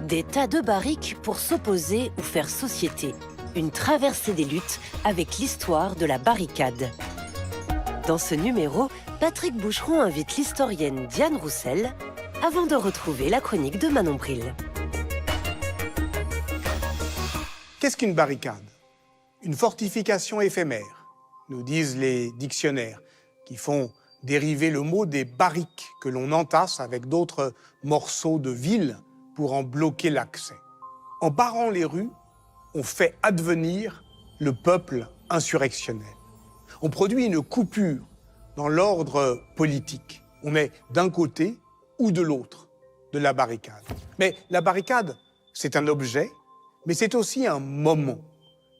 Des tas de barriques pour s'opposer ou faire société. Une traversée des luttes avec l'histoire de la barricade. Dans ce numéro, Patrick Boucheron invite l'historienne Diane Roussel avant de retrouver la chronique de Manon Bril. Qu'est-ce qu'une barricade? Une fortification éphémère, nous disent les dictionnaires, qui font dériver le mot des barriques que l'on entasse avec d'autres morceaux de ville pour en bloquer l'accès. En barrant les rues, on fait advenir le peuple insurrectionnel. On produit une coupure dans l'ordre politique. On est d'un côté ou de l'autre de la barricade. Mais la barricade, c'est un objet, mais c'est aussi un moment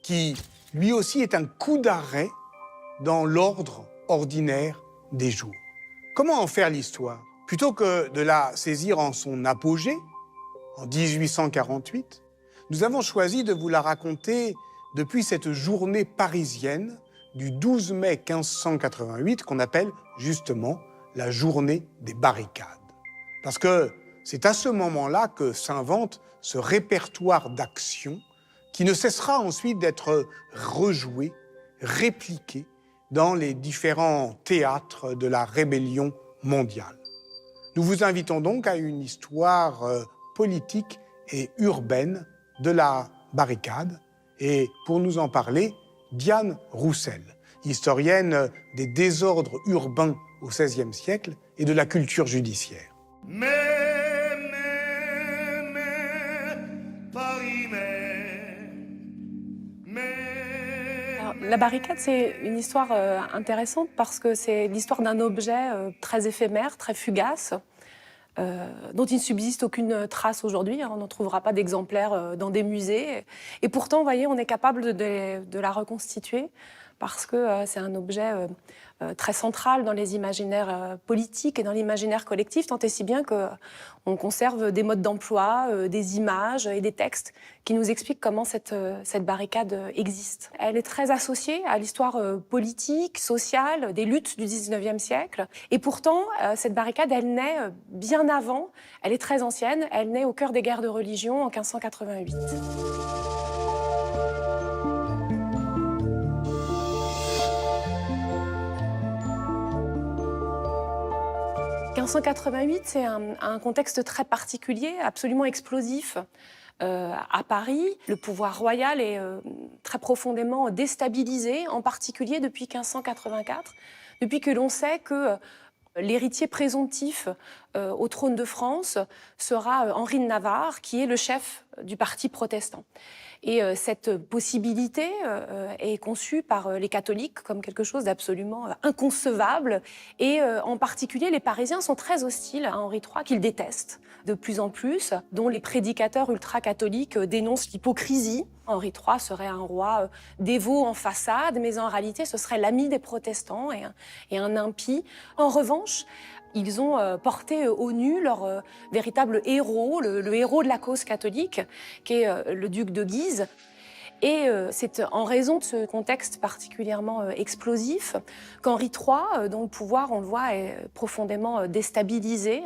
qui, lui aussi, est un coup d'arrêt dans l'ordre ordinaire des jours. Comment en faire l'histoire? Plutôt que de la saisir en son apogée, en 1848, nous avons choisi de vous la raconter depuis cette journée parisienne du 12 mai 1588 qu'on appelle justement la journée des barricades. Parce que c'est à ce moment-là que s'invente ce répertoire d'actions qui ne cessera ensuite d'être rejoué, répliqué dans les différents théâtres de la rébellion mondiale. Nous vous invitons donc à une histoire politique et urbaine de la barricade. Et pour nous en parler, Diane Roussel, historienne des désordres urbains au XVIe siècle et de la culture judiciaire. La barricade, c'est une histoire intéressante parce que c'est l'histoire d'un objet très éphémère, très fugace, dont il ne subsiste aucune trace aujourd'hui. On n'en trouvera pas d'exemplaires dans des musées. Et pourtant, vous voyez, on est capable de la reconstituer parce que c'est un objet très central dans les imaginaires politiques et dans l'imaginaire collectif, tant et si bien qu'on conserve des modes d'emploi, des images et des textes qui nous expliquent comment cette barricade existe. Elle est très associée à l'histoire politique, sociale, des luttes du XIXe siècle. Et pourtant, cette barricade, elle naît bien avant, elle est très ancienne, elle naît au cœur des guerres de religion en 1588. 1588, c'est un contexte très particulier, absolument explosif. À Paris, le pouvoir royal est très profondément déstabilisé, en particulier depuis 1584, depuis que l'on sait que l'héritier présomptif au trône de France sera Henri de Navarre, qui est le chef du parti protestant. Et cette possibilité est conçue par les catholiques comme quelque chose d'absolument inconcevable. Et en particulier, les Parisiens sont très hostiles à Henri III, qu'ils détestent de plus en plus, dont les prédicateurs ultra-catholiques dénoncent l'hypocrisie. Henri III serait un roi dévot en façade, mais en réalité, ce serait l'ami des protestants et un impie. En revanche, ils ont porté au nu leur véritable héros, le héros de la cause catholique, qui est le duc de Guise. Et c'est en raison de ce contexte particulièrement explosif qu'Henri III, dont le pouvoir, on le voit, est profondément déstabilisé,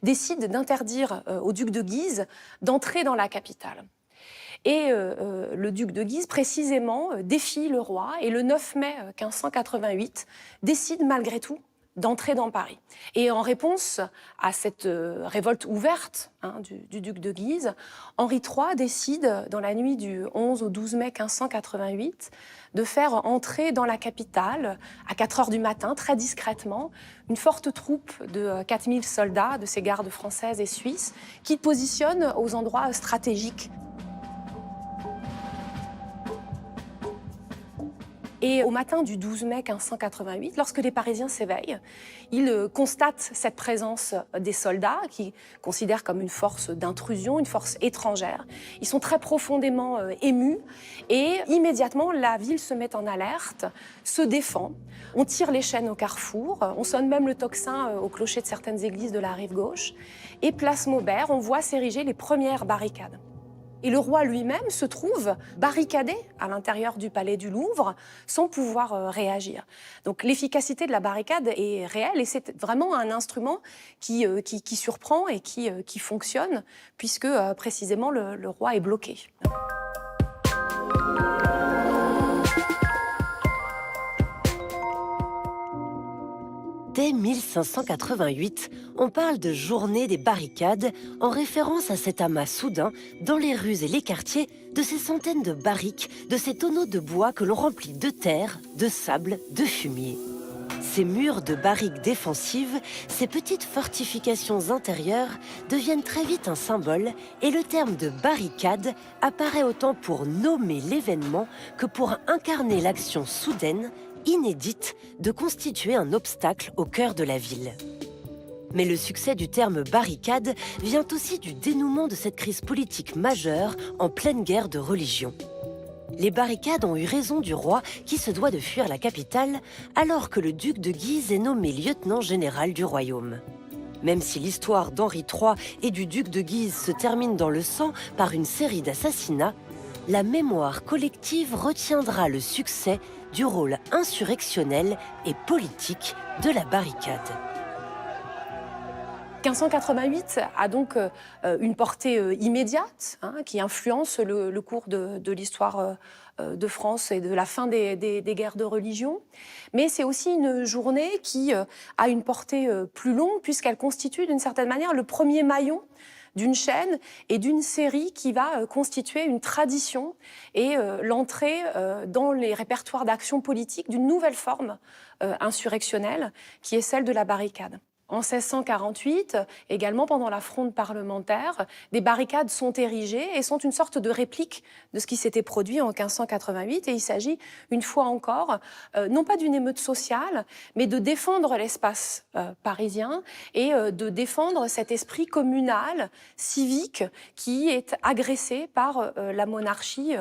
décide d'interdire au duc de Guise d'entrer dans la capitale. Et le duc de Guise, précisément, défie le roi et le 9 mai 1588 décide malgré tout d'entrer dans Paris. Et en réponse à cette révolte ouverte du duc de Guise, Henri III décide, dans la nuit du 11 au 12 mai 1588, de faire entrer dans la capitale, à 4 heures du matin, très discrètement, une forte troupe de 4000 soldats de ces gardes françaises et suisses, qu'il positionne aux endroits stratégiques. Et au matin du 12 mai 1588, lorsque les Parisiens s'éveillent, ils constatent cette présence des soldats qu'ils considèrent comme une force d'intrusion, une force étrangère. Ils sont très profondément émus et immédiatement, la ville se met en alerte, se défend. On tire les chaînes au carrefour, on sonne même le tocsin au clocher de certaines églises de la rive gauche. Et place Maubert, on voit s'ériger les premières barricades. Et le roi lui-même se trouve barricadé à l'intérieur du palais du Louvre sans pouvoir réagir. Donc l'efficacité de la barricade est réelle et c'est vraiment un instrument qui surprend et qui fonctionne puisque précisément le roi est bloqué. Dès 1588, on parle de journée des barricades en référence à cet amas soudain dans les rues et les quartiers de ces centaines de barriques, de ces tonneaux de bois que l'on remplit de terre, de sable, de fumier. Ces murs de barriques défensives, ces petites fortifications intérieures deviennent très vite un symbole et le terme de barricade apparaît autant pour nommer l'événement que pour incarner l'action soudaine, inédite, de constituer un obstacle au cœur de la ville. Mais le succès du terme barricade vient aussi du dénouement de cette crise politique majeure en pleine guerre de religion. Les barricades ont eu raison du roi qui se doit de fuir la capitale alors que le duc de Guise est nommé lieutenant général du royaume. Même si l'histoire d'Henri III et du duc de Guise se termine dans le sang par une série d'assassinats, la mémoire collective retiendra le succès du rôle insurrectionnel et politique de la barricade. 1588 a donc une portée immédiate qui influence le cours de l'histoire de France et de la fin des guerres de religion. Mais c'est aussi une journée qui a une portée plus longue puisqu'elle constitue d'une certaine manière le premier maillon d'une chaîne et d'une série qui va constituer une tradition et l'entrée dans les répertoires d'action politique d'une nouvelle forme insurrectionnelle qui est celle de la barricade. En 1648, également pendant la Fronde parlementaire, des barricades sont érigées et sont une sorte de réplique de ce qui s'était produit en 1588. Et il s'agit, une fois encore, non pas d'une émeute sociale, mais de défendre l'espace parisien et de défendre cet esprit communal, civique, qui est agressé par la monarchie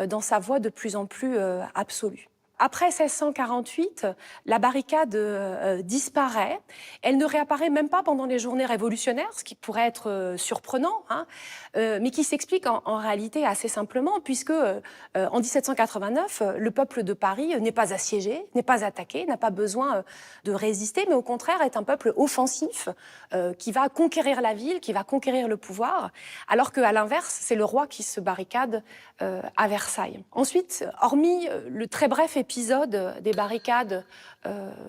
dans sa voie de plus en plus absolue. Après 1648, la barricade disparaît. Elle ne réapparaît même pas pendant les journées révolutionnaires, ce qui pourrait être surprenant, mais qui s'explique en réalité assez simplement, puisque en 1789, le peuple de Paris n'est pas assiégé, n'est pas attaqué, n'a pas besoin de résister, mais au contraire est un peuple offensif qui va conquérir la ville, qui va conquérir le pouvoir, alors qu'à l'inverse, c'est le roi qui se barricade à Versailles. Ensuite, hormis le très bref épisode des barricades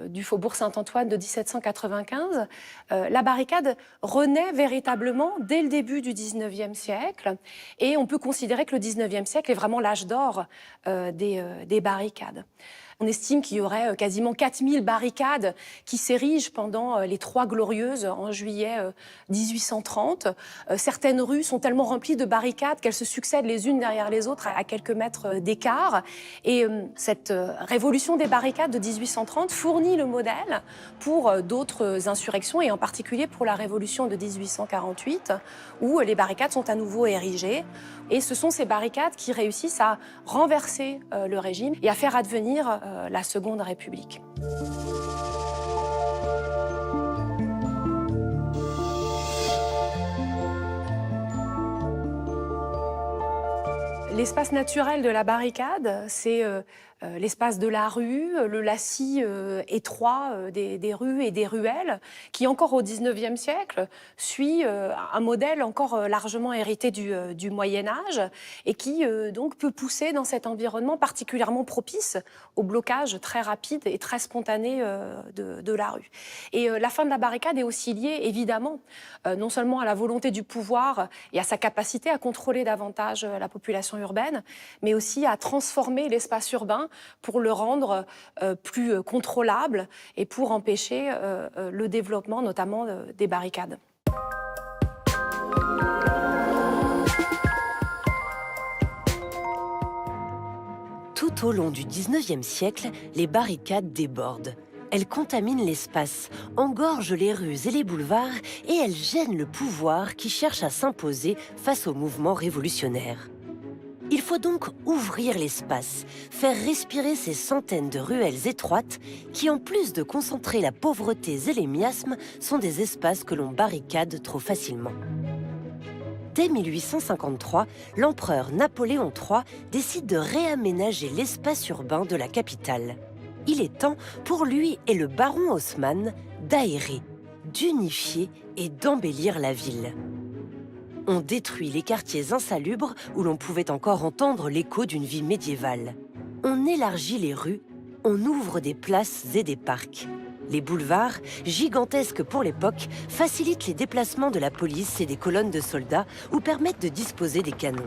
du faubourg Saint-Antoine de 1795, la barricade renaît véritablement dès le début du XIXe siècle et on peut considérer que le XIXe siècle est vraiment l'âge d'or des barricades. On estime qu'il y aurait quasiment 4000 barricades qui s'érigent pendant les Trois Glorieuses en juillet 1830. Certaines rues sont tellement remplies de barricades qu'elles se succèdent les unes derrière les autres à quelques mètres d'écart. Et cette révolution des barricades de 1830 fournit le modèle pour d'autres insurrections et en particulier pour la révolution de 1848 où les barricades sont à nouveau érigées. Et ce sont ces barricades qui réussissent à renverser le régime et à faire advenir la Seconde République. L'espace naturel de la barricade, c'est l'espace de la rue, le lacis étroit des rues et des ruelles, qui encore au XIXe siècle suit un modèle encore largement hérité du Moyen-Âge et qui donc peut pousser dans cet environnement particulièrement propice au blocage très rapide et très spontané de la rue. Et la fin de la barricade est aussi liée évidemment non seulement à la volonté du pouvoir et à sa capacité à contrôler davantage la population urbaine, mais aussi à transformer l'espace urbain pour le rendre plus contrôlable et pour empêcher le développement notamment des barricades. Tout au long du XIXe siècle, les barricades débordent. Elles contaminent l'espace, engorgent les rues et les boulevards et elles gênent le pouvoir qui cherche à s'imposer face au mouvement révolutionnaire. Il faut donc ouvrir l'espace, faire respirer ces centaines de ruelles étroites qui, en plus de concentrer la pauvreté et les miasmes, sont des espaces que l'on barricade trop facilement. Dès 1853, l'empereur Napoléon III décide de réaménager l'espace urbain de la capitale. Il est temps pour lui et le baron Haussmann d'aérer, d'unifier et d'embellir la ville. On détruit les quartiers insalubres où l'on pouvait encore entendre l'écho d'une vie médiévale. On élargit les rues, on ouvre des places et des parcs. Les boulevards, gigantesques pour l'époque, facilitent les déplacements de la police et des colonnes de soldats ou permettent de disposer des canons.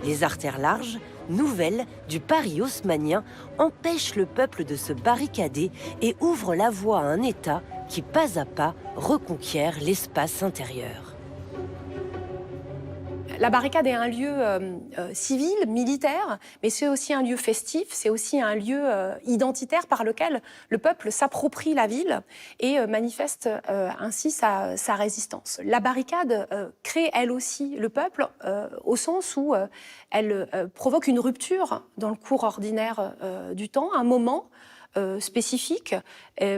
Les artères larges, nouvelles, du Paris haussmannien, empêchent le peuple de se barricader et ouvrent la voie à un État qui, pas à pas, reconquiert l'espace intérieur. La barricade est un lieu civil, militaire, mais c'est aussi un lieu festif, c'est aussi un lieu identitaire par lequel le peuple s'approprie la ville et manifeste ainsi sa résistance. La barricade crée elle aussi le peuple au sens où elle provoque une rupture dans le cours ordinaire du temps, un moment spécifique,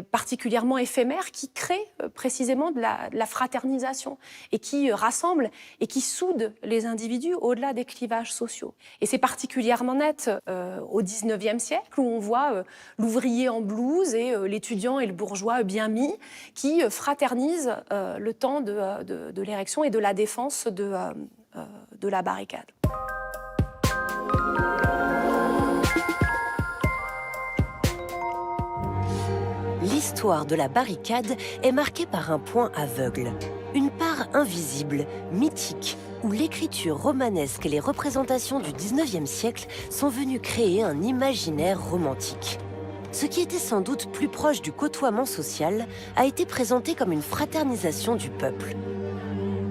particulièrement éphémère, qui crée précisément de la fraternisation et qui rassemble et qui soude les individus au-delà des clivages sociaux. Et c'est particulièrement net au XIXe siècle où on voit l'ouvrier en blouse et l'étudiant et le bourgeois bien mis qui fraternisent le temps de l'érection et de la défense de la barricade. L'histoire de la barricade est marquée par un point aveugle, une part invisible, mythique, où l'écriture romanesque et les représentations du XIXe siècle sont venues créer un imaginaire romantique. Ce qui était sans doute plus proche du côtoiement social a été présenté comme une fraternisation du peuple.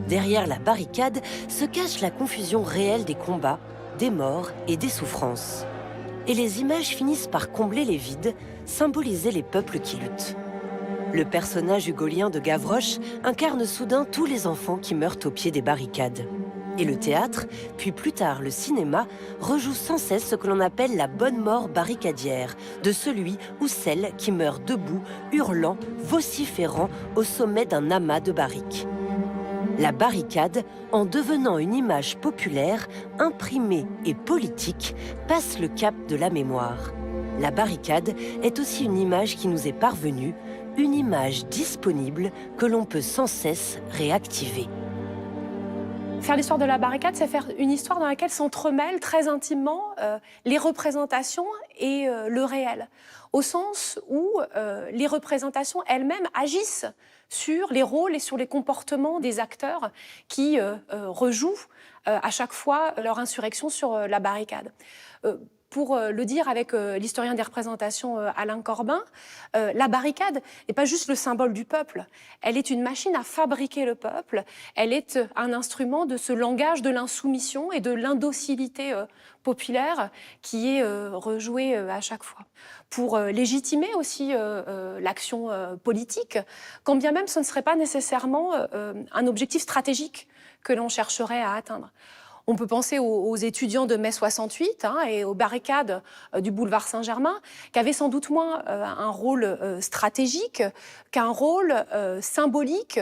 Derrière la barricade se cache la confusion réelle des combats, des morts et des souffrances. Et les images finissent par combler les vides, symboliser les peuples qui luttent. Le personnage hugolien de Gavroche incarne soudain tous les enfants qui meurent au pied des barricades. Et le théâtre, puis plus tard le cinéma, rejoue sans cesse ce que l'on appelle la bonne mort barricadière, de celui ou celle qui meurt debout, hurlant, vociférant au sommet d'un amas de barriques. La barricade, en devenant une image populaire, imprimée et politique, passe le cap de la mémoire. La barricade est aussi une image qui nous est parvenue, une image disponible que l'on peut sans cesse réactiver. Faire l'histoire de la barricade, c'est faire une histoire dans laquelle s'entremêlent très intimement les représentations et le réel, au sens où les représentations elles-mêmes agissent sur les rôles et sur les comportements des acteurs qui rejouent à chaque fois leur insurrection sur la barricade. Pour le dire avec l'historien des représentations Alain Corbin, la barricade n'est pas juste le symbole du peuple, elle est une machine à fabriquer le peuple, elle est un instrument de ce langage de l'insoumission et de l'indocilité populaire qui est rejoué à chaque fois. Pour légitimer aussi l'action politique, quand bien même ce ne serait pas nécessairement un objectif stratégique que l'on chercherait à atteindre. On peut penser aux étudiants de mai 68 et aux barricades du boulevard Saint-Germain, qui avaient sans doute moins un rôle stratégique qu'un rôle symbolique,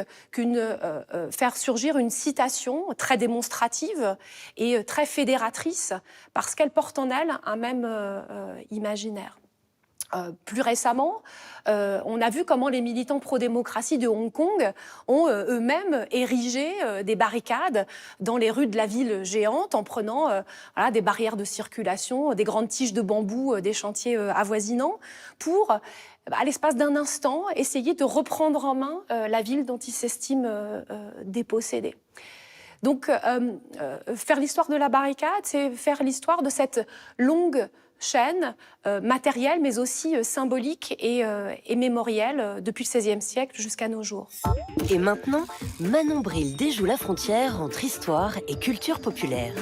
faire surgir une citation très démonstrative et très fédératrice, parce qu'elle porte en elle un même imaginaire. Plus récemment, on a vu comment les militants pro-démocratie de Hong Kong ont eux-mêmes érigé des barricades dans les rues de la ville géante en prenant des barrières de circulation, des grandes tiges de bambou des chantiers avoisinants pour, à l'espace d'un instant, essayer de reprendre en main la ville dont ils s'estiment dépossédés. Donc, faire l'histoire de la barricade, c'est faire l'histoire de cette longue chaîne matérielle, mais aussi symbolique et mémorielle depuis le XVIe siècle jusqu'à nos jours. Et maintenant, Manon Bril déjoue la frontière entre histoire et culture populaire.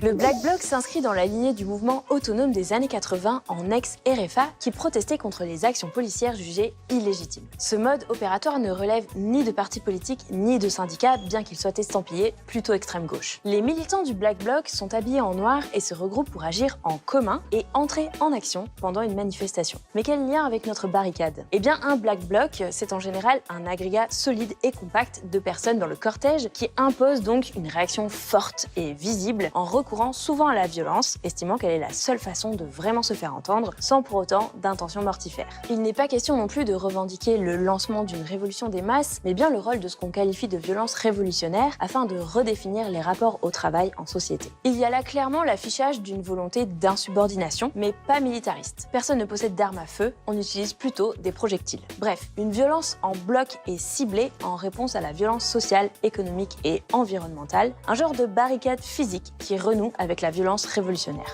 Le Black Bloc s'inscrit dans la lignée du mouvement autonome des années 80 en ex-RFA qui protestait contre les actions policières jugées illégitimes. Ce mode opératoire ne relève ni de partis politiques ni de syndicats, bien qu'il soit estampillé plutôt extrême gauche. Les militants du Black Bloc sont habillés en noir et se regroupent pour agir en commun et entrer en action pendant une manifestation. Mais quel lien avec notre barricade? Eh bien, un Black Bloc, c'est en général un agrégat solide et compact de personnes dans le cortège qui impose donc une réaction forte et visible en recourant souvent à la violence, estimant qu'elle est la seule façon de vraiment se faire entendre, sans pour autant d'intention mortifère. Il n'est pas question non plus de revendiquer le lancement d'une révolution des masses, mais bien le rôle de ce qu'on qualifie de violence révolutionnaire afin de redéfinir les rapports au travail en société. Il y a là clairement l'affichage d'une volonté d'insubordination, mais pas militariste. Personne ne possède d'armes à feu, on utilise plutôt des projectiles. Bref, une violence en bloc et ciblée en réponse à la violence sociale, économique et environnementale, un genre de barricade physique qui renoue avec la violence révolutionnaire.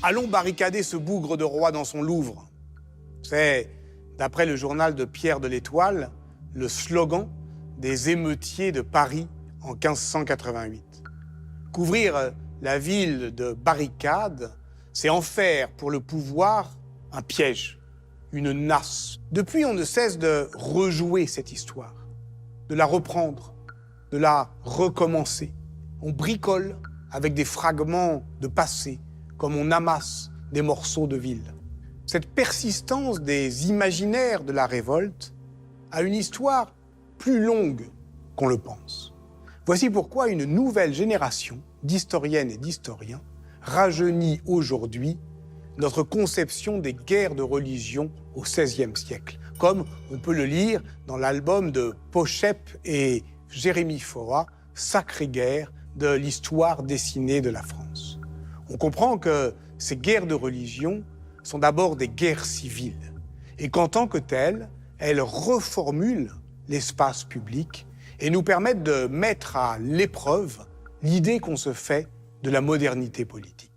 Allons barricader ce bougre de roi dans son Louvre. C'est, d'après le journal de Pierre de l'Étoile, le slogan des émeutiers de Paris en 1588. Couvrir la ville de barricades, c'est en faire pour le pouvoir un piège, une nasse. Depuis, on ne cesse de rejouer cette histoire, de la reprendre, de la recommencer. On bricole avec des fragments de passé, comme on amasse des morceaux de ville. Cette persistance des imaginaires de la révolte a une histoire plus longue qu'on le pense. Voici pourquoi une nouvelle génération d'historiennes et d'historiens rajeunit aujourd'hui notre conception des guerres de religion au XVIe siècle, comme on peut le lire dans l'album de Pochep et Jérémy Foa, Sacrée guerre de l'histoire dessinée de la France. On comprend que ces guerres de religion sont d'abord des guerres civiles, et qu'en tant que telles, elles reformulent l'espace public et nous permettent de mettre à l'épreuve l'idée qu'on se fait de la modernité politique.